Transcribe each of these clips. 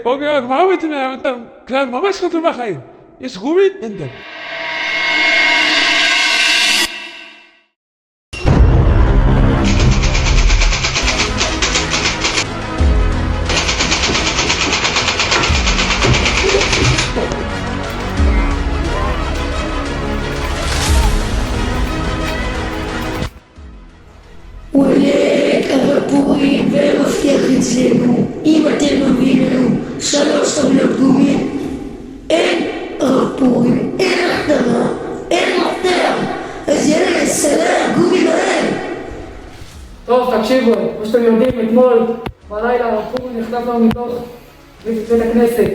פוגע הגמרא בעצם כלל ממש חתול בחיים. יש גומית, אין דם. הוא עולה כמה פורים ומבטיח אצלנו, אם אתם מביאים לנו 3 טבלות גומי, אין רב פורים, אין החתמה, אין מפתח, אז יאללה, סלם, גומי להם. טוב, תקשיבו, כמו שאתם יודעים, אתמול בלילה הרב פורים נחטף לנו מתוך בית הכנסת.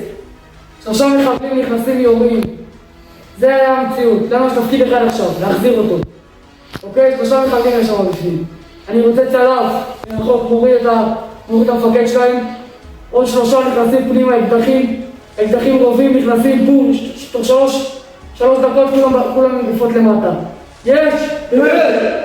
3 מחבלים נכנסים ויורים. זה היה המציאות, זה מה שתפקיד אחד עכשיו, להחזיר אותו. אוקיי? 3 מחבלים יש שם בפנים. אני רוצה צלף, מרחוק מוריד את המפקד שלהם. עוד 3 נכנסים פנימה, אקדחים רובים נכנסים, בום, תוך 3 דקות כולם מגופות למטה. יש! יאללה.